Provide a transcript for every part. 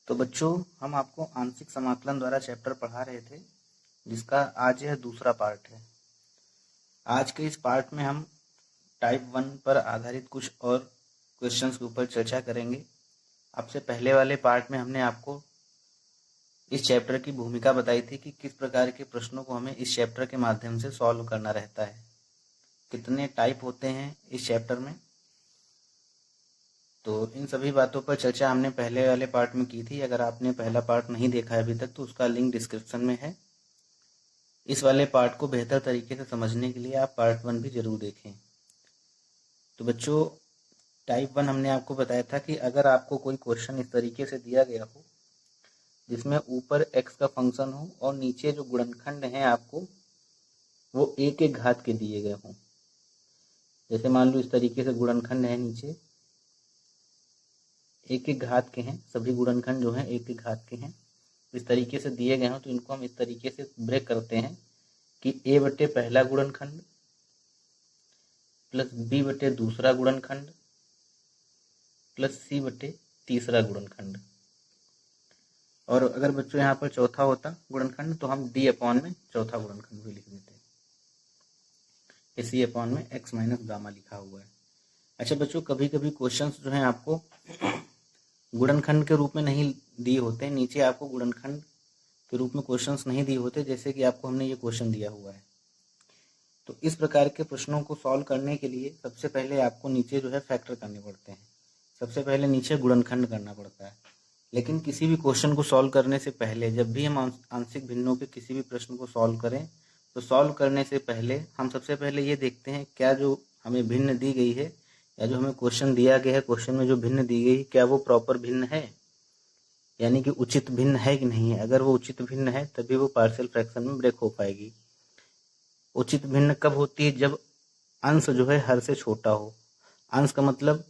तो बच्चों, हम आपको आंशिक समाकलन द्वारा चैप्टर पढ़ा रहे थे, जिसका आज यह दूसरा पार्ट है। आज के इस पार्ट में हम टाइप 1 पर आधारित कुछ और क्वेश्चंस के ऊपर चर्चा करेंगे। आपसे पहले वाले पार्ट में हमने आपको इस चैप्टर की भूमिका बताई थी कि किस प्रकार के प्रश्नों को हमें इस चैप्टर के माध्यम से सॉल्व करना रहता है, कितने टाइप होते हैं इस चैप्टर में। तो इन सभी बातों पर चर्चा हमने पहले वाले पार्ट में की थी। अगर आपने पहला पार्ट नहीं देखा है अभी तक तो उसका लिंक डिस्क्रिप्शन में है। इस वाले पार्ट को बेहतर तरीके से समझने के लिए आप पार्ट 1 भी जरूर देखें। तो बच्चों, टाइप 1 हमने आपको बताया था कि अगर आपको कोई क्वेश्चन इस तरीके से दिया गया हो जिसमें ऊपर x का फंक्शन हो और नीचे जो गुणनखंड हैं आपको वो a के घात के दिए गए हों। जैसे मान लो इस तरीके से गुणनखंड है, नीचे a के घात के हैं, सभी गुणनखंड जो हैं a के घात के हैं, इस तरीके से दिए गए हों तो इनको हम इस तरीके से ब्रेक करते हैं कि a बटे पहला गुणनखंड प्लस b बटे दूसरा गुणनखंड प्लस c बटे तीसरा गुणनखंड। और अगर बच्चों यहाँ पर चौथा होता गुणनखंड तो हम d अपॉन में चौथा गुणनखंड भी लिख देते। c अपॉन में x माइनस गामा लिखा हुआ है। अच्छा बच्चों, कभी कभी क्वेश्चंस जो हैं आपको गुणनखंड के रूप में नहीं दिए होते, नीचे आपको गुणनखंड के रूप में क्वेश्चंस नहीं दिए होते, जैसे कि आपको हमने ये क्वेश्चन दिया हुआ है। तो इस प्रकार के प्रश्नों को सॉल्व करने के लिए सबसे पहले आपको नीचे जो है फैक्टर करने पड़ते हैं। सबसे पहले नीचे गुणनखंड करना पड़ता है। लेकिन किसी भी क्वेश्चन को सॉल्व करने से पहले, जब भी हम आंशिक भिन्नों के किसी भी प्रश्न को सॉल्व करें तो सॉल्व करने से पहले हम सबसे पहले ये देखते हैं क्या जो हमें भिन्न दी गई है या जो हमें क्वेश्चन दिया गया है, क्वेश्चन में जो भिन्न दी गई है क्या वो प्रॉपर भिन्न है, यानी कि उचित भिन्न है कि नहीं है। अगर वो उचित भिन्न है तभी वो पार्शियल फ्रैक्शन में ब्रेक हो पाएगी। उचित भिन्न कब होती है? जब अंश जो है हर से छोटा हो। अंश का मतलब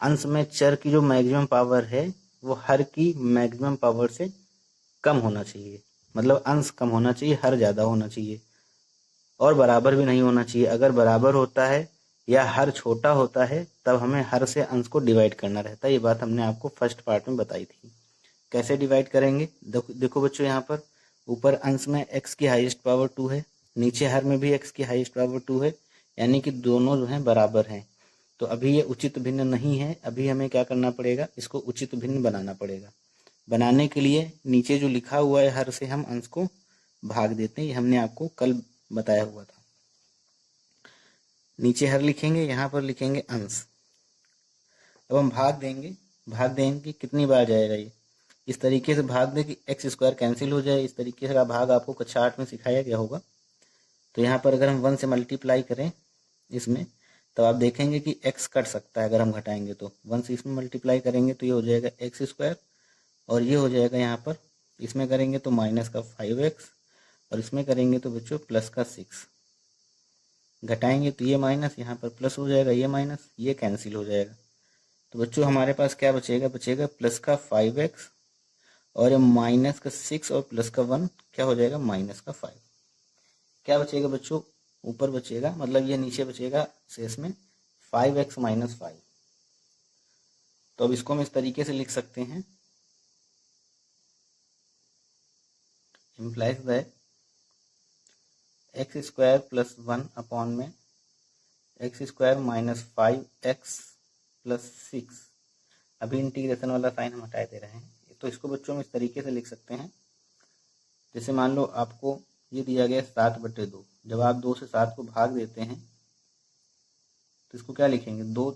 अंश में चर की जो मैक्सिमम पावर है वो हर की मैक्सिमम पावर से कम होना चाहिए। मतलब अंश कम होना चाहिए, हर ज्यादा होना चाहिए, और बराबर भी नहीं होना चाहिए। अगर बराबर होता है या हर छोटा होता है तब हमें हर से अंश को डिवाइड करना रहता है। ये बात हमने आपको फर्स्ट पार्ट में बताई थी। कैसे डिवाइड करेंगे? देखो बच्चों, यहाँ पर ऊपर अंश में x की हाईएस्ट पावर 2 है, नीचे हर में भी x की हाईएस्ट पावर 2 है, यानी कि दोनों जो हैं बराबर हैं। तो अभी ये उचित भिन्न नहीं है। अभी हमें क्या करना पड़ेगा? इसको उचित भिन्न बनाना पड़ेगा। बनाने के लिए नीचे जो लिखा हुआ है हर से हम अंश को भाग देते हैं। ये हमने आपको कल बताया हुआ था। नीचे हर लिखेंगे, यहाँ पर लिखेंगे अंश। अब हम भाग देंगे। भाग देंगे कितनी बार जाएगा? ये इस तरीके से भाग दे कि एक्स स्क्वायर कैंसिल हो जाए। इस तरीके का भाग आपको कक्षा 8 में सिखाया गया होगा। तो यहाँ पर अगर हम 1 से मल्टीप्लाई करें इसमें तो आप देखेंगे कि x कट सकता है। अगर हम घटाएंगे तो 1 से इसमें मल्टीप्लाई करेंगे तो ये हो जाएगा एक्स स्क्वायर, और ये हो जाएगा यहाँ पर इसमें करेंगे तो माइनस का 5x, और इसमें करेंगे तो बच्चों प्लस का 6। घटाएंगे तो ये माइनस, यहाँ पर प्लस हो जाएगा, ये माइनस, ये कैंसिल हो जाएगा। तो बच्चों हमारे पास क्या बचेगा? बचेगा प्लस का 5x और ये माइनस का 6 और प्लस का 1 क्या हो जाएगा? माइनस का 5। क्या बचेगा बच्चों? ऊपर बचेगा, मतलब ये नीचे बचेगा शेष में 5x माइनस 5। तो अब इसको हम इस तरीके से लिख सकते हैं, implies that x square plus 1 upon में x square minus 5x plus 6। अभी इंटीग्रेशन वाला साइन हम हटा दे रहे हैं। तो इसको बच्चों हम इस तरीके से लिख सकते हैं, जैसे मान लो आपको ये दिया गया 7/2। जब आप 2 से 7 को भाग देते हैं तो इसको क्या लिखेंगे? 2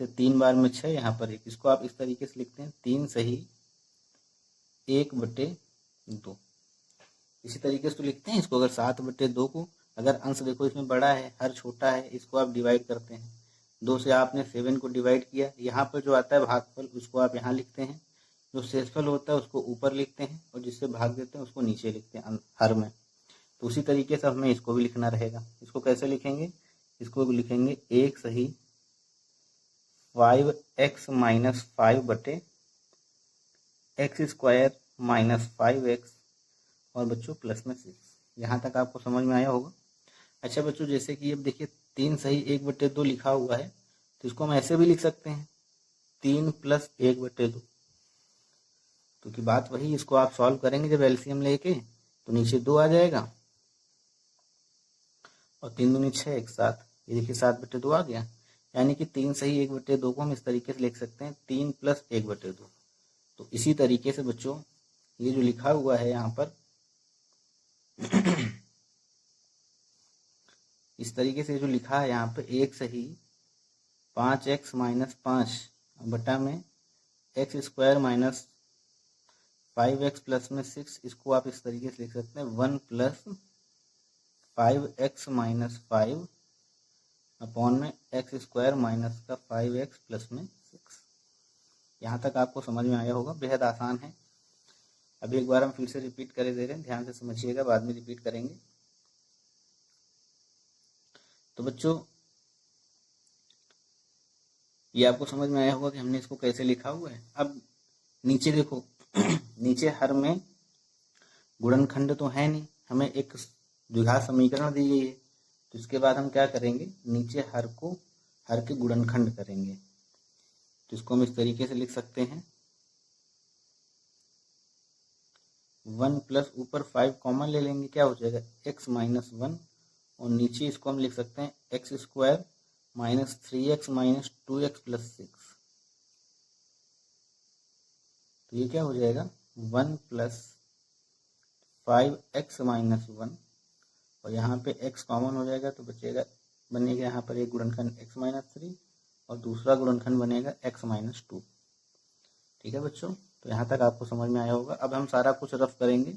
से 3 बार में 6, यहाँ पर 1। इसको आप इस तरीके से लिखते हैं 3 सही 1/2। इसी तरीके से तो लिखते हैं इसको। अगर 7/2 को, अगर अंश देखो इसमें बड़ा है, हर छोटा है, इसको आप डिवाइड करते हैं। 2 से आपने 7 को डिवाइड किया, यहाँ पर जो आता है भागफल उसको आप यहाँ लिखते हैं, जो शेषफल होता है उसको ऊपर लिखते हैं, और जिससे भाग देते हैं उसको नीचे लिखते हैं हर में। तो उसी तरीके से हमें इसको भी लिखना रहेगा। इसको कैसे लिखेंगे? इसको लिखेंगे 1 सही 5x माइनस 5 बटे एक्स स्क्वायर माइनस 5x और बच्चों प्लस में 6। यहाँ तक आपको समझ में आया होगा। अच्छा बच्चों, जैसे कि अब देखिए 3 सही 1/2 लिखा हुआ है, तो इसको हम ऐसे भी लिख सकते हैं 3 प्लस 1/2। क्योंकि बात वही, इसको आप सॉल्व करेंगे जब एलसीएम लेके तो नीचे 2 आ जाएगा और 3 दूनी 6 एक साथ, ये देखिए 7/2 आ गया। यानी कि 3 सही 1/2 को हम इस तरीके से लिख सकते हैं 3 + 1/2। तो इसी तरीके से बच्चों ये जो लिखा हुआ है यहाँ पर इस तरीके से जो लिखा है यहाँ पे 1 सही 5x - 5 बटा में x² - 5x प्लस में 6, इसको आप इस तरीके से लिख सकते हैं 1 + 5x - 5 अपॉन में x² माइनस का 5x प्लस में 6। यहाँ तक आपको समझ में आया होगा, बेहद आसान है। अभी एक बार हम फिर से रिपीट करे दे रहे हैं, ध्यान से समझिएगा, बाद में रिपीट करेंगे। तो बच्चों ये आपको समझ में आया होगा कि हमने इसको कैसे लिखा हुआ है। अब नीचे देखो नीचे हर में गुणनखंड तो है नहीं, हमें एक द्विघात समीकरण दी गई है। तो इसके बाद हम क्या करेंगे, नीचे हर के गुणनखंड करेंगे। तो इसको हम इस तरीके से लिख सकते हैं 1 प्लस ऊपर 5 कॉमन ले लेंगे, क्या हो जाएगा x - 1 और नीचे इसको हम लिख सकते हैं x² - 3x - 2x प्लस 6। तो ये क्या हो जाएगा 1 + 5x - 1 और यहाँ पे x कॉमन हो जाएगा तो बनेगा यहाँ पर एक गुणनखंड x - 3 और दूसरा गुणनखंड बनेगा x - 2। ठीक है बच्चों, तो यहाँ तक आपको समझ में आया होगा। अब हम सारा कुछ रफ करेंगे,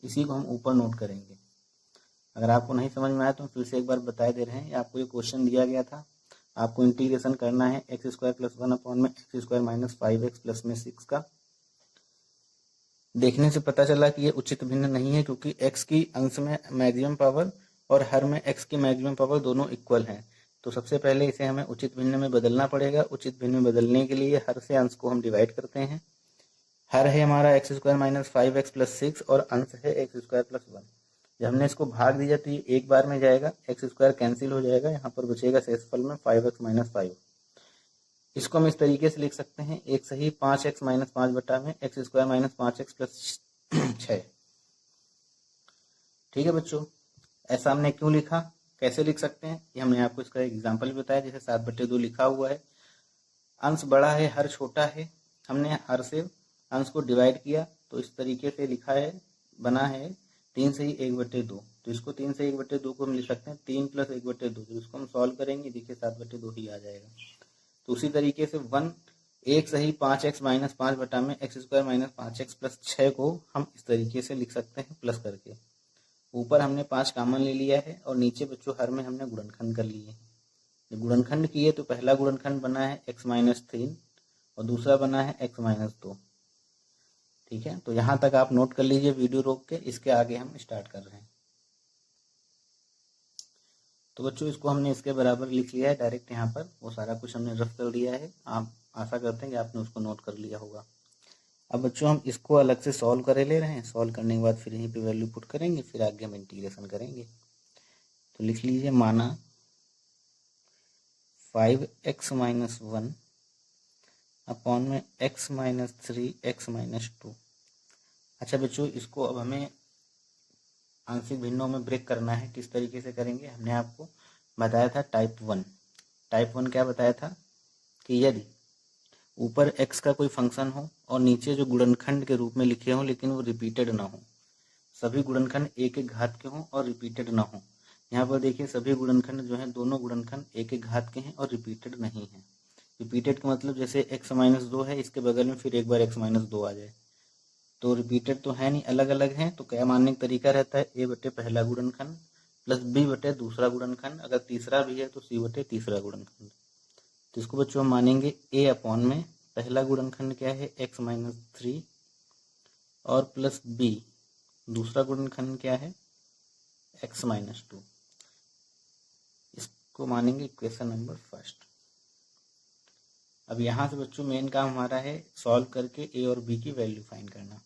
इसी को हम ऊपर नोट करेंगे। अगर आपको नहीं समझ में आया तो हम फिर से एक बार बता दे रहे हैं। आपको ये क्वेश्चन दिया गया था, आपको इंटीग्रेशन करना है x² + 1 अपॉन में x² - 5x प्लस में 6 का। देखने से पता चला कि ये उचित भिन्न नहीं है, क्योंकि x की अंश में मैक्सिमम पावर और हर में x की मैक्सिमम पावर दोनों इक्वल हैं। तो सबसे पहले इसे हमें उचित भिन्न में बदलना पड़ेगा। उचित भिन्न में बदलने के लिए हर से अंश को हम डिवाइड करते हैं। हर है हमारा x² - 5x प्लस 6 और अंश है x² + 1। जब हमने इसको भाग दिया तो ये एक बार में जाएगा, x² कैंसिल हो जाएगा, यहाँ पर बचेगा शेषफल में 5x - 5। इसको हम इस तरीके से लिख सकते हैं 1 सही 5x - 5 बटा में x² - 5x प्लस 6। ठीक है बच्चों, ऐसा हमने क्यों लिखा, कैसे लिख सकते हैं, ये हमने आपको इसका एक एग्जाम्पल बताया। जैसे 7/2 लिखा हुआ है, अंश बड़ा है हर छोटा है, हमने हर से अंश को डिवाइड किया तो इस तरीके से लिखा है, बना है 3 सही 1/2। तो इसको 3 सही 1/2 को हम लिख सकते हैं 3 + 1/2। तो इसको हम सॉल्व करेंगे, देखिए 7/2 ही आ जाएगा। तो उसी तरीके से 1 सही 5x - 5 बटा में x² - 5x प्लस 6 को हम इस तरीके से लिख सकते हैं प्लस करके। ऊपर हमने 5 कॉमन ले लिया है और नीचे बच्चों हर में हमने गुणनखंड कर लिए हैं। जब गुणनखंड किए तो पहला गुणनखंड बना है x - 3 और दूसरा बना है x - 2। ठीक है, तो यहाँ तक आप नोट कर लीजिए वीडियो रोक के, इसके आगे हम स्टार्ट कर रहे हैं। तो बच्चों इसको हमने इसके बराबर लिख लिया है डायरेक्ट, यहाँ पर वो सारा कुछ हमने रफ कर दिया है। आप आशा करते हैं कि आपने उसको नोट कर लिया होगा। अब बच्चों हम इसको अलग से सॉल्व करे ले रहे हैं। सॉल्व करने के बाद फिर यहीं पे वैल्यू पुट करेंगे, फिर आगे हम इंटीग्रेशन करेंगे। तो लिख लीजिए, माना 5x - 1 अपॉन में x - 3 x - 2। अच्छा बच्चों, इसको अब हमें आंशिक भिन्नों में ब्रेक करना है। किस तरीके से करेंगे, हमने आपको बताया था टाइप 1। टाइप 1 क्या बताया था कि यदि ऊपर x का कोई फंक्शन हो और नीचे जो गुणनखंड के रूप में लिखे हों लेकिन वो रिपीटेड ना हो, सभी गुणनखंड एक एक घात के हों और रिपीटेड ना हो। यहाँ पर देखिए सभी गुणनखंड जो हैं, दोनों गुणनखंड एक एक घात के हैं और रिपीटेड नहीं है। रिपीटेड का मतलब जैसे x - 2 है, इसके बगल में फिर एक बार x - 2 आ जाए, तो रिपीटेड तो है नहीं, अलग अलग हैं। तो क्या मानने का तरीका रहता है, a बटे पहला गुणनखंड प्लस b बटे दूसरा गुणनखंड, अगर तीसरा भी है तो c बटे तीसरा गुणनखंड। तो इसको बच्चों हम मानेंगे a अपॉन में पहला गुणनखंड क्या है x - 3 और प्लस b, दूसरा गुणनखंड क्या है x - 2। इसको मानेंगे इक्वेशन नंबर फर्स्ट। अब यहाँ से बच्चों मेन काम हमारा है सॉल्व करके a और b की वैल्यू फाइंड करना।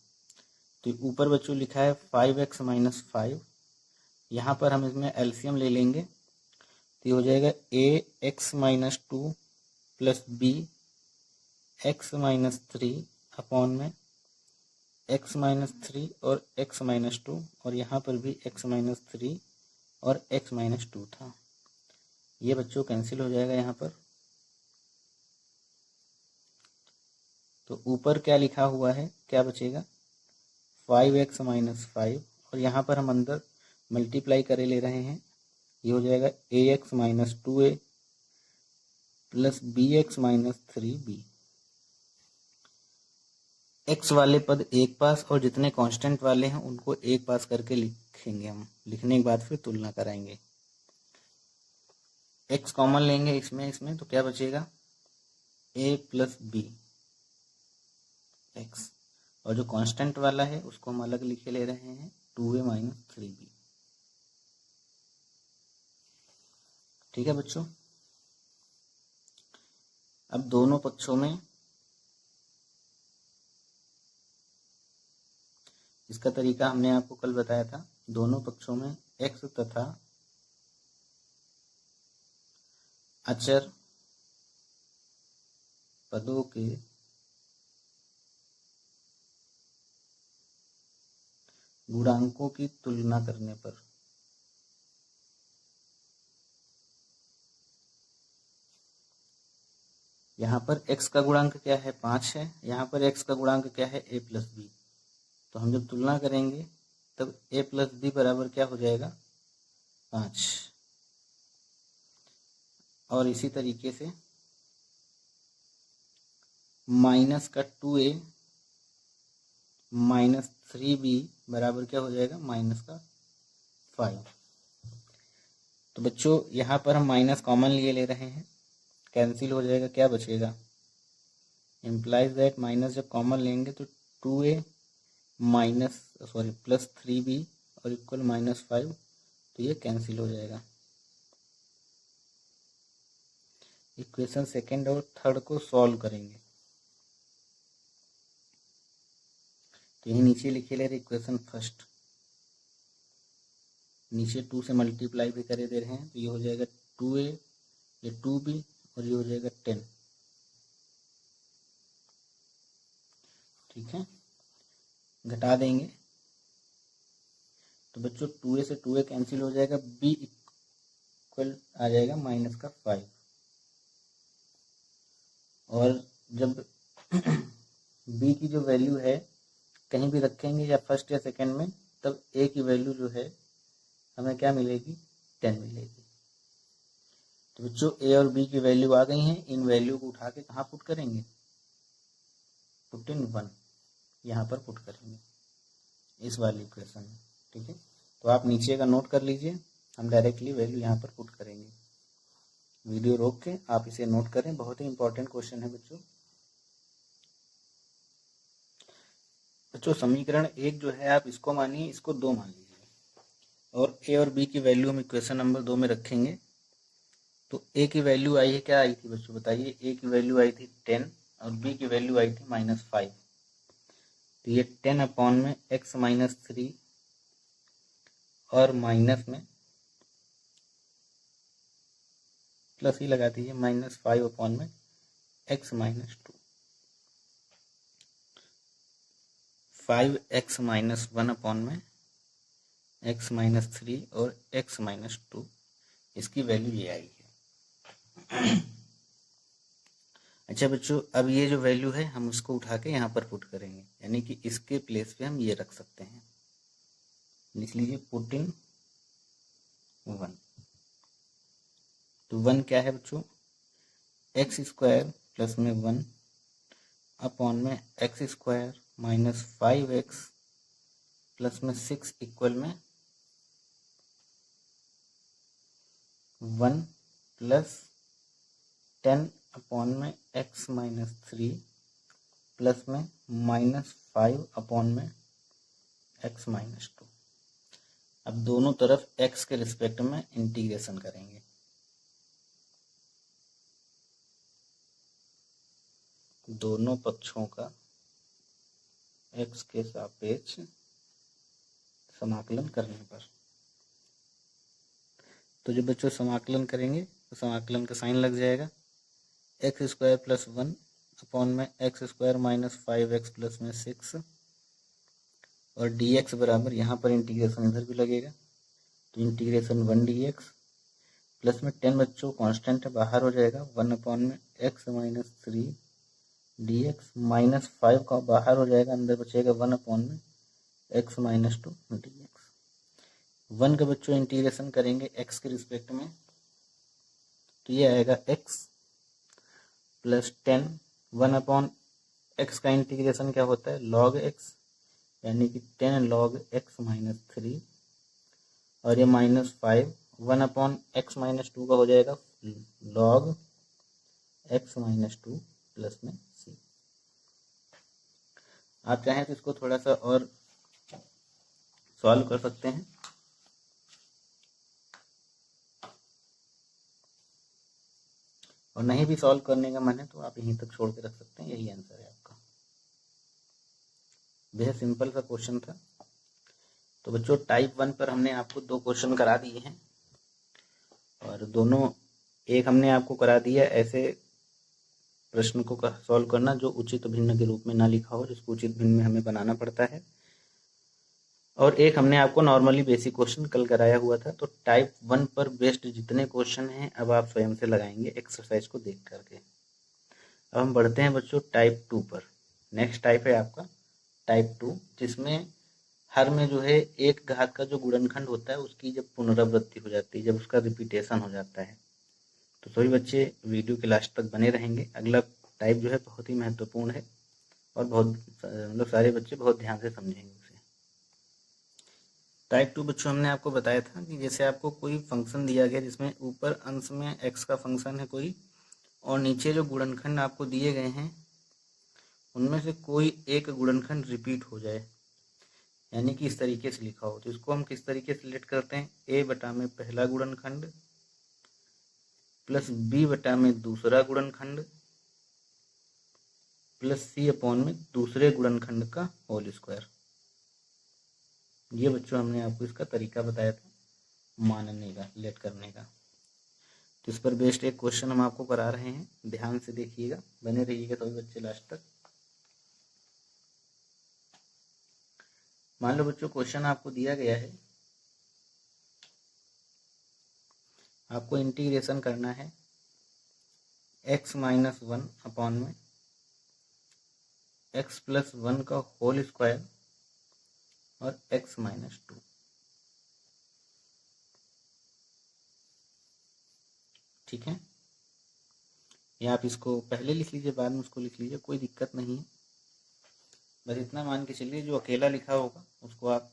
तो ऊपर बच्चों लिखा है 5x - 5, यहाँ पर हम इसमें एलसीएम ले लेंगे तो ये हो जाएगा ax - 2 plus b x - 3 upon में x माइनस 3 और x माइनस 2, और यहाँ पर भी x माइनस 3 और x माइनस 2 था। ये बच्चों कैंसिल हो जाएगा यहाँ पर। तो ऊपर क्या लिखा हुआ है, क्या बचेगा, 5x माइनस 5, और यहाँ पर हम अंदर मल्टीप्लाई करे ले रहे हैं। ये हो जाएगा ax minus 2a plus bx minus 3b। x वाले पद एक पास और जितने कांस्टेंट वाले हैं उनको एक पास करके लिखेंगे हम। लिखने के बाद फिर तुलना कराएंगे। x कॉमन लेंगे इसमें तो क्या बचेगा, a प्लस b x, और जो कांस्टेंट वाला है उसको हम अलग लिखे ले रहे हैं, 2a माइनस 3b। ठीक है बच्चों। अब दोनों पक्षों में इसका तरीका हमने आपको कल बताया था। दोनों पक्षों में x तथा अचर पदों के गुणांकों की तुलना करने पर यहाँ पर x का गुणांक क्या है, 5 है। यहाँ पर x का गुणांक क्या है, a प्लस b। तो हम जब तुलना करेंगे तब a प्लस b बराबर क्या हो जाएगा, 5। और इसी तरीके से माइनस का 2a माइनस 3b बराबर क्या हो जाएगा, माइनस का 5। तो बच्चों यहाँ पर हम माइनस कॉमन लिए ले रहे हैं, कैंसिल हो जाएगा, क्या बचेगा, इम्प्लाइज दैट माइनस जब कॉमन लेंगे तो 2a माइनस प्लस 3b और इक्वल माइनस 5, तो ये कैंसिल हो जाएगा। इक्वेशन सेकेंड और थर्ड को सॉल्व करेंगे तो यही नीचे लिखे ले रहे इक्वेशन फर्स्ट, नीचे 2 से मल्टीप्लाई भी करे दे रहे हैं, तो ये हो जाएगा 2a, ये 2b और ये हो जाएगा 10। ठीक है, घटा देंगे तो बच्चों 2a से 2a कैंसिल हो जाएगा, b इक्वल आ जाएगा माइनस का 5। और जब b की जो वैल्यू है कहीं भी रखेंगे या फर्स्ट या सेकंड में, तब a की वैल्यू जो है हमें क्या मिलेगी, 10 मिलेगी। तो बच्चों a और b की वैल्यू आ गई हैं। इन वैल्यू को उठा के कहाँ पुट करेंगे, पुट इन 1, यहाँ पर पुट करेंगे इस वाली इक्वेशन में। ठीक है, तो आप नीचे का नोट कर लीजिए, हम डायरेक्टली वैल्यू यहाँ पर पुट करेंगे। वीडियो रोक के आप इसे नोट करें, बहुत ही इंपॉर्टेंट क्वेश्चन है बच्चों। बच्चों समीकरण 1 जो है आप इसको मानिए, इसको 2 मान लीजिए, और a और b की वैल्यू हम इक्वेशन नंबर 2 में रखेंगे। तो a की वैल्यू आई है, क्या आई थी बच्चों बताइए, a की वैल्यू आई थी 10 और b की वैल्यू आई थी -5। तो ये 10 अपॉन में x माइनस 3 और माइनस में प्लस ही लगा दीजिए -5 अपॉन में x minus 2, 5x minus 1 upon में x माइनस 3 और x माइनस 2, इसकी वैल्यू ये आई है। अच्छा बच्चों, अब ये जो वैल्यू है हम उसको उठा के यहाँ पर पुट करेंगे, यानी कि इसके प्लेस पे हम ये रख सकते हैं। लिख लीजिए पुट इन 1। तो 1 क्या है बच्चों, एक्स स्क्वायर प्लस में 1 अपॉन में x square minus 5x plus में 6 इक्वल में 1 प्लस 10 अपॉन में x माइनस 3 प्लस में -5 अपॉन में x माइनस 2। अब दोनों तरफ x के रिस्पेक्ट में इंटीग्रेशन करेंगे। दोनों पक्षों का x के सापेक्ष समाकलन करने पर, तो जब बच्चों समाकलन करेंगे तो समाकलन का साइन लग जाएगा, एक्स स्क्वायर प्लस 1 अपॉन में x square minus 5x plus में 6 और dx बराबर यहाँ पर इंटीग्रेशन इधर भी लगेगा, तो इंटीग्रेशन 1 dx प्लस में 10 बच्चों कांस्टेंट है बाहर हो जाएगा, 1/x-3 dx माइनस 5 का बाहर हो जाएगा, अंदर बचेगा 1/x-2 dx। 1 का बच्चों इंटीग्रेशन करेंगे x के रिस्पेक्ट में, तो ये आएगा x प्लस 10। 1/x का इंटीग्रेशन क्या होता है, log x, यानी कि 10 log x-3 और ये -5 1/x-2 का हो जाएगा log x-2 प्लस में c। आप चाहें तो इसको थोड़ा सा और सॉल्व कर सकते हैं, और नहीं भी सॉल्व करने का मन है तो आप यहीं तक छोड़ के रख सकते हैं, यही आंसर है आपका। बेहद सिंपल सा क्वेश्चन था। तो बच्चों टाइप 1 पर हमने आपको 2 क्वेश्चन करा दिए हैं, और दोनों एक हमने आपको करा दिया ऐसे प्रश्न को सॉल्व करना जो उचित भिन्न के रूप में ना लिखा हो, जिसको उचित भिन्न में हमें बनाना पड़ता है, और एक हमने आपको नॉर्मली बेसिक क्वेश्चन कल कराया हुआ था। तो टाइप 1 पर बेस्ड जितने क्वेश्चन हैं अब आप स्वयं से लगाएंगे एक्सरसाइज को देख करके। अब हम बढ़ते हैं बच्चों टाइप 2 पर। नेक्स्ट टाइप है आपका टाइप 2, जिसमें हर में जो है एक घात का जो गुणनखंड होता है उसकी जब पुनरावृत्ति हो जाती है, जब उसका रिपीटेशन हो जाता है। तो सभी बच्चे वीडियो के लास्ट तक बने रहेंगे। अगला टाइप जो है बहुत ही महत्वपूर्ण है और बहुत मतलब सारे बच्चे बहुत ध्यान से समझेंगे उसे। टाइप 2 बच्चों हमने आपको बताया था कि जैसे आपको कोई फंक्शन दिया गया जिसमें ऊपर अंश में x का फंक्शन है कोई, और नीचे जो गुणनखंड आपको दिए गए हैं उनमें से कोई एक गुणनखंड रिपीट हो जाए, यानी कि इस तरीके से लिखा हो, तो इसको हम किस तरीके से लेट करते हैं, a बटा में पहला गुणनखंड प्लस b बटा में दूसरा गुणनखंड प्लस c अपॉन में दूसरे गुणनखंड का होल स्क्वायर। ये बच्चों हमने आपको इसका तरीका बताया था मानने का, लेट करने का। तो इस पर बेस्ड एक क्वेश्चन हम आपको करा रहे हैं, ध्यान से देखिएगा, बने रहिएगा सभी बच्चे लास्ट तक। मान लो बच्चों क्वेश्चन आपको दिया गया है, आपको इंटीग्रेशन करना है x-1 अपॉन में x+1 का होल स्क्वायर और x-2। ठीक है, या आप इसको पहले लिख लीजिए बाद में उसको लिख लीजिए, कोई दिक्कत नहीं है। बस इतना मान के चलिए जो अकेला लिखा होगा उसको आप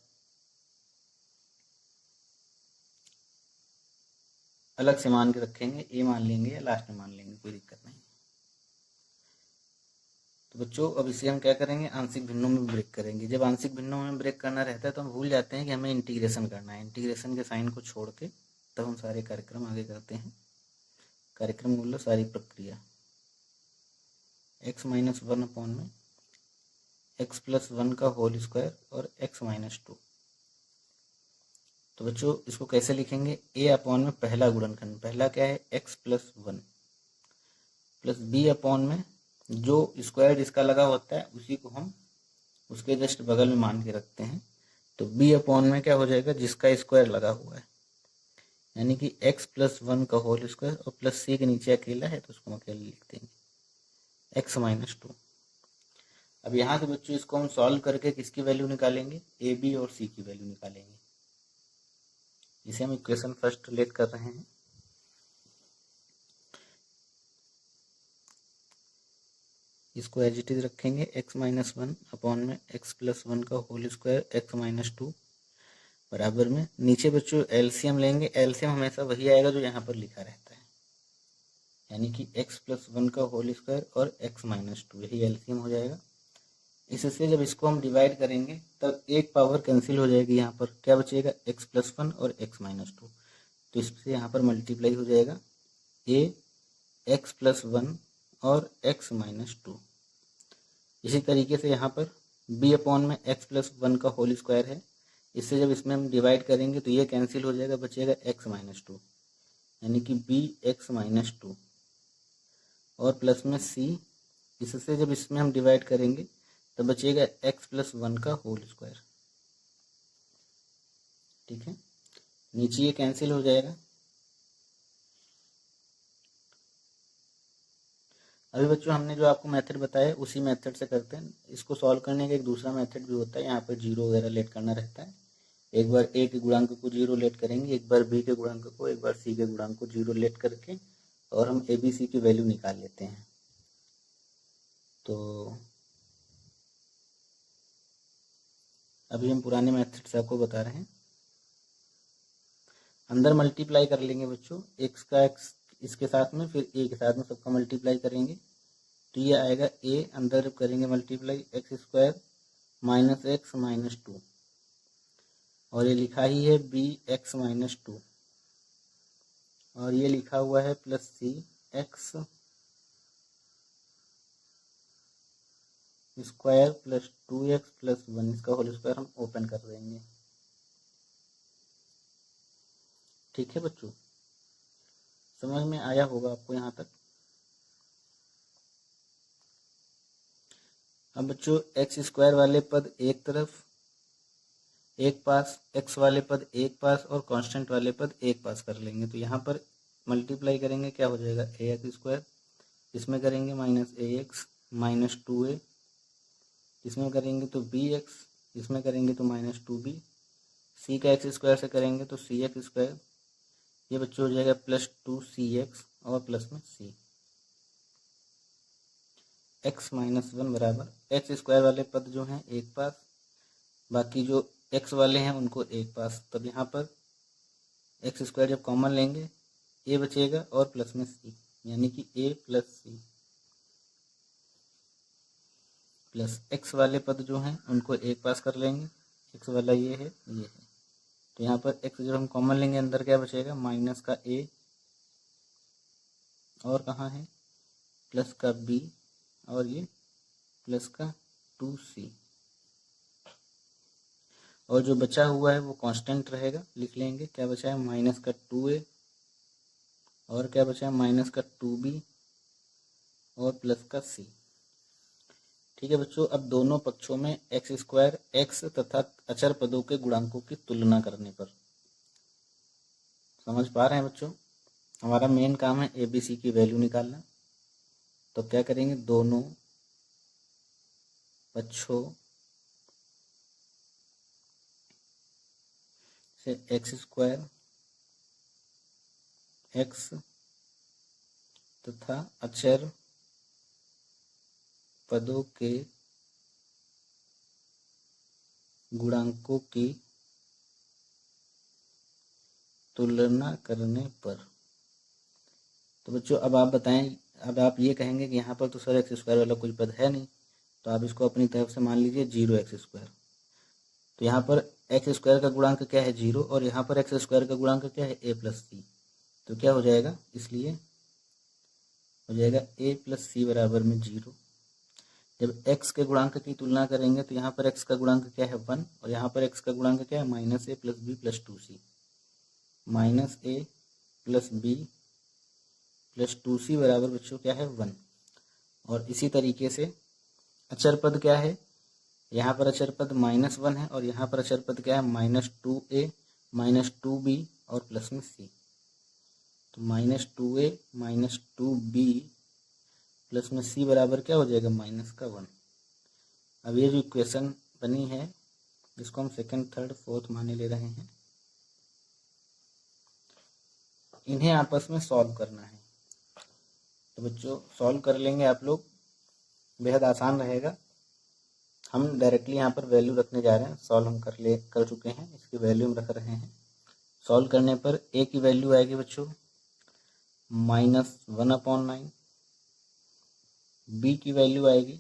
अलग से मान के रखेंगे, ए मान लेंगे या लास्ट में मान लेंगे, कोई दिक्कत नहीं। तो बच्चों अब इसे हम क्या करेंगे, आंशिक भिन्नों में ब्रेक करेंगे। जब आंशिक भिन्नों में ब्रेक करना रहता है तो हम भूल जाते हैं कि हमें इंटीग्रेशन करना है। इंटीग्रेशन के साइन को छोड़ के तब हम सारे कार्यक्रम आगे करते हैं। कार्यक्रम बोलो सारी प्रक्रिया, x-1 अपॉन में x+1 का होल स्क्वायर और x-2। तो बच्चों इसको कैसे लिखेंगे, a अपॉन में पहला गुणनखंड, पहला क्या है x+1 प्लस b अपॉन में जो स्क्वायर जिसका लगा होता है उसी को हम उसके जस्ट बगल में मान के रखते हैं। तो b अपॉन में क्या हो जाएगा, जिसका स्क्वायर लगा हुआ है, यानी कि x+1 का होल स्क्वायर और प्लस c के नीचे अकेला है तो उसको हम अकेले लिख देंगे x-2। अब यहाँ से बच्चों इसको हम सॉल्व करके किसकी वैल्यू निकालेंगे, a b और c की वैल्यू निकालेंगे। इसे हम इक्वेशन फर्स्ट लेट कर रहे हैं। इसको एज इट इज रखेंगे x-1 अपॉन में x+1 का होल स्क्वायर x-2 बराबर में, नीचे बच्चों एलसीएम लेंगे। एलसीएम हमेशा वही आएगा जो यहाँ पर लिखा रहता है, यानी कि x+1 का होल स्क्वायर और x-2, यही एलसीएम हो जाएगा। इससे जब इसको हम डिवाइड करेंगे तब एक पावर कैंसिल हो जाएगी, यहाँ पर क्या बचेगा x+1 और x-2, तो इससे यहाँ पर मल्टीप्लाई हो जाएगा a x+1 और x-2। इसी तरीके से यहाँ पर b अपॉन में x+1 का होल स्क्वायर है, इससे जब इसमें हम डिवाइड करेंगे तो ये कैंसिल हो जाएगा, बचेगा x-2, यानी कि bx-2 और प्लस में c, इससे जब इसमें हम डिवाइड करेंगे तो बचेगा x+1 का होल स्क्वायर। ठीक है, नीचे ये कैंसिल हो जाएगा। अभी बच्चों हमने जो आपको मेथड बताया उसी मेथड से करते हैं। इसको सॉल्व करने का एक दूसरा मेथड भी होता है, यहाँ पर जीरो वगैरह लेट करना रहता है। एक बार ए के गुणांक को जीरो लेट करेंगे, एक बार बी के गुणांक को, एक बार सी के गुणांक को जीरो लेट करके और हम ए बी सी की वैल्यू निकाल लेते हैं। तो अभी हम पुराने मेथड से आपको बता रहे हैं। अंदर मल्टीप्लाई कर लेंगे बच्चों, एक्स का एक्स इसके साथ में, फिर ए के साथ में सबका मल्टीप्लाई करेंगे तो ये आएगा ए, अंदर करेंगे multiply x square minus x minus two, और ये लिखा ही है बी एक्स माइनस टू, और ये लिखा हुआ है plus c x square plus 2x plus 1, इसका होल स्क्वायर हम ओपन कर देंगे। ठीक है बच्चों, समझ में आया होगा आपको यहाँ तक। अब बच्चों एक्स स्क्वायर वाले पद एक तरफ एक पास, एक्स वाले पद एक पास और कांस्टेंट वाले पद एक पास कर लेंगे। तो यहाँ पर मल्टीप्लाई करेंगे, क्या हो जाएगा ए एक्स स्क्वायर, इसमें करेंगे माइनस ए एक्स माइनस 2a, इसमें करेंगे तो बी एक्स, इसमें करेंगे तो माइनस 2b, सी का एक्स स्क्वायर से करेंगे तो सी एक्स स्क्वायर, ये बच्चों हो जाएगा प्लस 2cx और प्लस में c, x माइनस 1 बराबर एक्स स्क्वायर वाले पद जो हैं एक पास, बाकी जो x वाले हैं उनको एक पास। तब यहाँ पर एक्स स्क्वायर जब कॉमन लेंगे a बचेगा और प्लस में c, यानी कि a plus c, plus x वाले पद जो हैं उनको एक पास कर लेंगे, एक्स वाला ये है ये है, तो यहाँ पर एक्स जब हम कॉमन लेंगे अंदर क्या बचेगा माइनस का ए, और कहाँ है प्लस का बी, और ये प्लस का 2c, और जो बचा हुआ है वो कांस्टेंट रहेगा, लिख लेंगे क्या बचा है माइनस का 2a, और क्या बचा है माइनस का 2b और प्लस का c। ठीक है बच्चों, अब दोनों पक्षों में एक्स स्क्वायर एक्स तथा अचर पदों के गुणांकों की तुलना करने पर, समझ पा रहे हैं बच्चों, हमारा मेन काम है ए बी सी की वैल्यू निकालना। तो क्या करेंगे, दोनों पक्षों से एक्स स्क्वायर एक्स तथा अचर पदों के गुणांकों की तुलना करने पर। तो बच्चों अब आप बताएं, अब आप ये कहेंगे कि यहाँ पर तो सर एक्स स्क्वायर वाला कोई पद है नहीं, तो आप इसको अपनी तरफ से मान लीजिए 0x स्क्वायर। तो यहाँ पर एक्स स्क्वायर का गुणांक क्या है 0, और यहाँ पर एक्स स्क्वायर का गुणांक क्या है a प्लस सी, तो क्या हो जाएगा, इसलिए हो जाएगा a प्लस सी बराबर में 0। जब x के गुणांक की तुलना करेंगे तो यहाँ पर x का गुणांक क्या है 1, और यहाँ पर x का गुणांक क्या है minus a plus b plus 2c, minus a plus b plus 2c बराबर बच्चों क्या है 1। और इसी तरीके से अचर पद क्या है, यहाँ पर अचर पद -1 है, और यहाँ पर अचर पद क्या है -2a माइनस 2b और प्लस में c, तो -2a माइनस 2b प्लस में c बराबर क्या हो जाएगा -1। अब ये जो इक्वेशन बनी है जिसको हम सेकंड थर्ड फोर्थ माने ले रहे हैं, इन्हें आपस में सॉल्व करना है। तो बच्चों सॉल्व कर लेंगे आप लोग, बेहद आसान रहेगा। हम डायरेक्टली यहाँ पर वैल्यू रखने जा रहे हैं, सॉल्व हम कर चुके हैं, इसकी वैल्यू हम रख रहे हैं। सॉल्व करने पर a की वैल्यू आएगी बच्चों -1/9, b की वैल्यू आएगी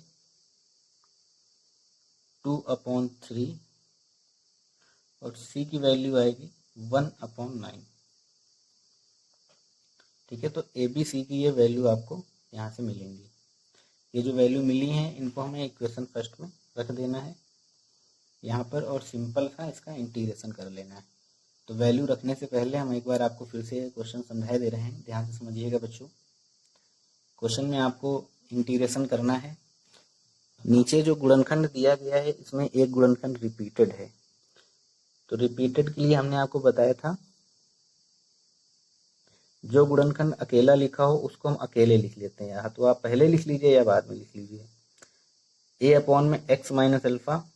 2/3 और c की वैल्यू आएगी 1/9। ठीक है, तो ए बी सी की ये वैल्यू आपको यहाँ से मिलेंगी। ये जो वैल्यू मिली हैं इनको हमें इक्वेशन फर्स्ट में रख देना है यहाँ पर, और सिंपल सा इसका इंटीग्रेशन कर लेना है। तो वैल्यू रखने से पहले हम एक बार आपको फिर से क्वेश्चन समझा दे रहे हैं, ध्यान से समझिएगा बच्चों। क्वेश्चन में आपको इंटीग्रेशन करना है। नीचे जो गुणनखंड दिया गया है इसमें एक गुणनखंड रिपीटेड है, तो रिपीटेड के लिए हमने आपको बताया था जो गुणनखंड अकेला लिखा हो उसको हम अकेले लिख लेते हैं, या तो आप पहले लिख लीजिए या बाद में लिख लीजिए। ए अपॉन में x minus alpha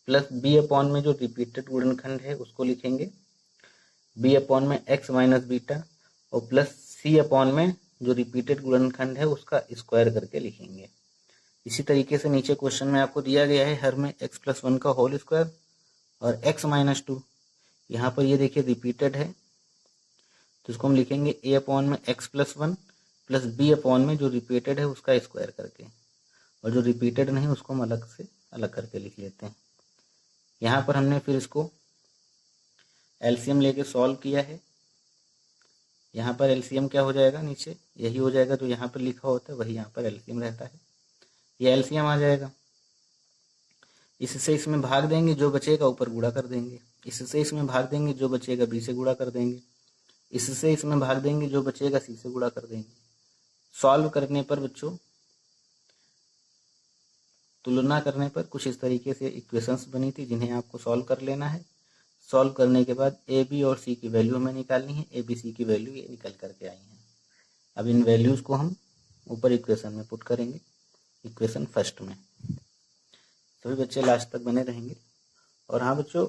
plus b upon में जो रिपीटेड गुणनखंड है उसको लिखेंगे, बी अपॉन में एक्स माइनस बीटा, और प्लस सी अपॉन में जो रिपीटेड गुणनखंड है उसका स्क्वायर करके लिखेंगे। इसी तरीके से नीचे क्वेश्चन में आपको दिया गया है हर में x प्लस 1 का होल स्क्वायर और x माइनस 2, यहाँ पर ये देखिए रिपीटेड है तो इसको हम लिखेंगे a अपॉन में x plus 1 plus b upon में जो रिपीटेड है उसका स्क्वायर करके, और जो रिपीटेड नहीं उसको हम अलग से अलग करके लिख लेते हैं। यहाँ पर हमने फिर इसको एलसीएम लेके सॉल्व किया है। यहाँ पर एलसीएम क्या हो जाएगा, नीचे यही हो जाएगा जो यहाँ पर लिखा होता है वही यहाँ पर एलसीएम रहता है, ये एलसीएम आ जाएगा। इससे इसमें भाग देंगे, जो बचेगा ऊपर गुणा कर देंगे। इससे इसमें भाग देंगे, जो बचेगा बी से गुणा कर देंगे। इससे इसमें भाग देंगे, जो बचेगा सी से गुणा कर देंगे। सॉल्व करने पर बच्चों तुलना करने पर कुछ इस तरीके से इक्वेशंस बनी थी जिन्हें आपको सॉल्व कर लेना है। सॉल्व करने के बाद ए बी और सी की वैल्यू हमें निकालनी है। ए बी सी की वैल्यू ये निकल करके आई है। अब इन वैल्यूज को हम ऊपर इक्वेशन में पुट करेंगे, इक्वेशन फर्स्ट में। सभी बच्चे लास्ट तक बने रहेंगे। और हाँ बच्चों,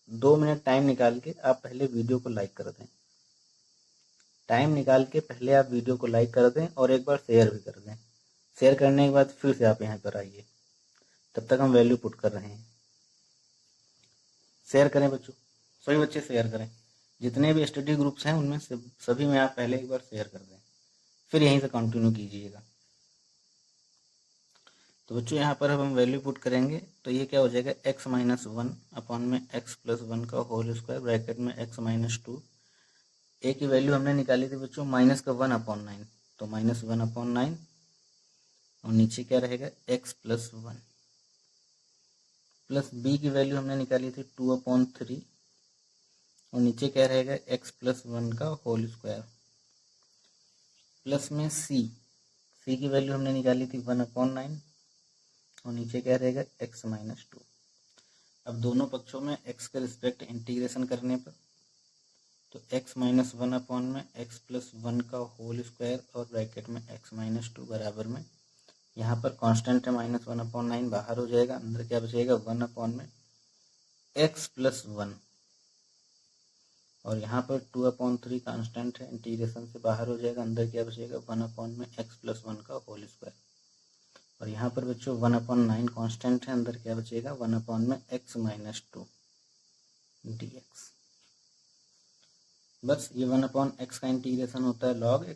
2 मिनट टाइम निकाल के आप पहले वीडियो को लाइक कर दें। टाइम निकाल के पहले आप वीडियो को लाइक कर दें और एक बार शेयर भी कर दें। शेयर करने के बाद फिर से आप यहाँ पर आइए, तब तक हम वैल्यू पुट कर रहे हैं। शेयर करें बच्चों, सभी बच्चे शेयर करें। जितने भी स्टडी ग्रुप्स हैं उनमें से सभी में आप पहले एक बार शेयर कर दें, फिर यहीं से कंटिन्यू कीजिएगा। तो बच्चों यहाँ पर अब हम वैल्यू पुट करेंगे तो ये क्या हो जाएगा, x माइनस 1 अपॉन में x प्लस 1 का होल स्क्वायर ब्रैकेट में x माइनस 2। ए की वैल्यू हमने निकाली थी बच्चों माइनस का 1/9, तो माइनस 1/9, और नीचे क्या रहेगा x प्लस 1 प्लस बी की वैल्यू हमने निकाली थी 2/3, और नीचे क्या रहेगा x प्लस 1 का होल स्क्वायर प्लस में सी की वैल्यू हमने निकाली थी 1/9, और नीचे क्या रहेगा x माइनस 2। अब दोनों पक्षों में x के रिस्पेक्ट इंटीग्रेशन करने पर तो x माइनस 1/में x प्लस 1 का होल स्क्वायर और ब्रैकेट में x माइनस 2 बराबर में, यहाँ पर कांस्टेंट है माइनस 1/9 बाहर हो जाएगा, अंदर क्या बचेगा 1/में x प्लस 1, और यहाँ पर 2/3 कांस्टेंट है, इंटीग्रेशन से बाहर हो जाएगा, अंदर क्या बचेगा 1/में x प्लस 1 का होल स्क्वायर, और यहाँ पर बच्चों 1/9 कांस्टेंट है, अंदर क्या बचेगा 1/में x माइनस 2 dx। बस ये 1/x का इंटीग्रेशन होता है log x,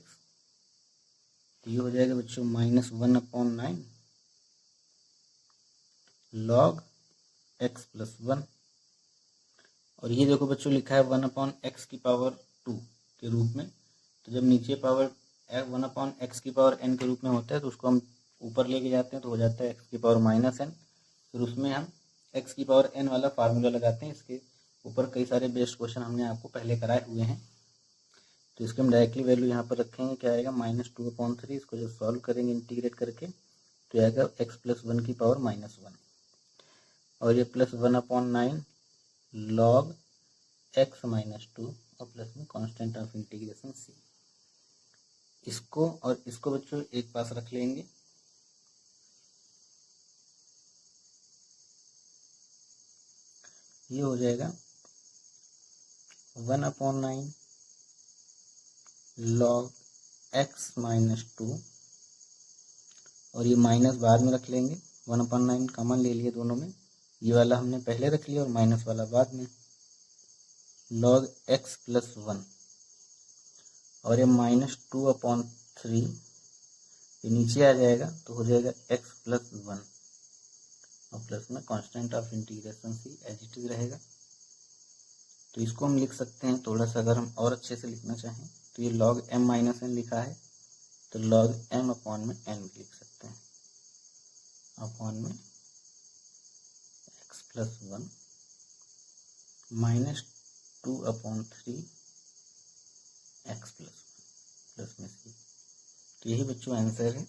तो ये हो जाएगा बच्चों माइनस 1/9 log x प्लस 1, और ये देखो बच्चों लिखा है 1/x की पावर 2 के रूप में, तो जब नीचे पावर 1/x की पावर n के रूप में होता है तो उसको हम ऊपर लेके जाते हैं तो हो जाता है x की पावर माइनस n, फिर उसमें हम x की पावर n वाला फार्मूला लगाते हैं। इसके ऊपर कई सारे बेस्ड क्वेश्चन हमने आपको पहले कराए हुए हैं, तो इसके हम डायरेक्टली वैल्यू यहाँ पर रखेंगे, क्या आएगा -2/3। इसको जब सॉल्व करेंगे इंटीग्रेट करके तो आएगा x प्लस 1 की पावर -1, और ये प्लस 1/9 log x माइनस 2 और प्लस में कांस्टेंट ऑफ इंटीग्रेशन c। इसको और इसको बच्चों एक पास रख लेंगे, ये हो जाएगा 1/9 log x माइनस 2, और ये माइनस बाद में रख लेंगे, 1/9 कॉमन ले लिए दोनों में, ये वाला हमने पहले रख लिया और माइनस वाला बाद में, log x प्लस 1, और ये -2/3 ये नीचे आ जाएगा तो हो जाएगा x प्लस 1 और प्लस में constant of integration c as it is रहेगा। तो इसको हम लिख सकते हैं थोड़ा सा, अगर हम और अच्छे से लिखना चाहें तो ये log m माइनस n लिखा है तो log m अपॉन में n भी लिख सकते हैं, अपॉन में x plus 1 -2/3 x plus 1 plus में c। तो यही बच्चों आंसर है।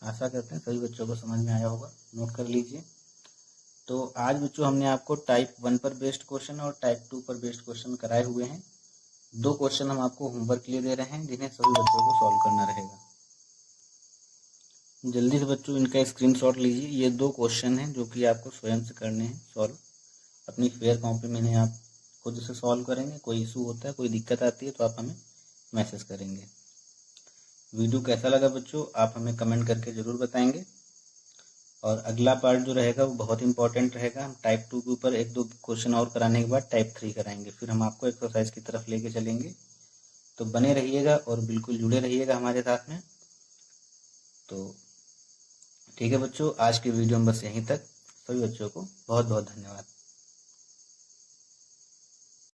आशा करते हैं सभी बच्चों को समझ में आया होगा, नोट कर लीजिए। तो आज बच्चों हमने आपको टाइप 1 पर बेस्ड क्वेश्चन और टाइप 2 पर बेस्ड क्वेश्चन कराए हुए हैं। 2 क्वेश्चन हम आपको होमवर्क के लिए दे रहे हैं, जिन्हें सभी बच्चों को सॉल्व करना रहेगा। जल्दी से बच्चों इनका स्क्रीनशॉट लीजिए। ये 2 क्वेश्चन हैं जो कि आपको स्वयं से करने हैं सॉल्व। अपनी फेयर कॉपी में इन्हें आप खुद से सॉल्व करेंगे। कोई इशू होता है, कोई दिक्कत आती है तो आप हमें मैसेज करेंगे। वीडियो कैसा लगा बच्चों आप हमें कमेंट करके ज़रूर बताएंगे। और अगला पार्ट जो रहेगा वो बहुत इंपॉर्टेंट रहेगा। हम टाइप 2 के ऊपर 1-2 क्वेश्चन और कराने के बाद टाइप 3 कराएंगे, फिर हम आपको एक्सरसाइज की तरफ लेके चलेंगे। तो बने रहिएगा और बिल्कुल जुड़े रहिएगा हमारे साथ में। तो ठीक है बच्चों, आज की वीडियो में बस यहीं तक। सभी बच्चों को बहुत बहुत धन्यवाद।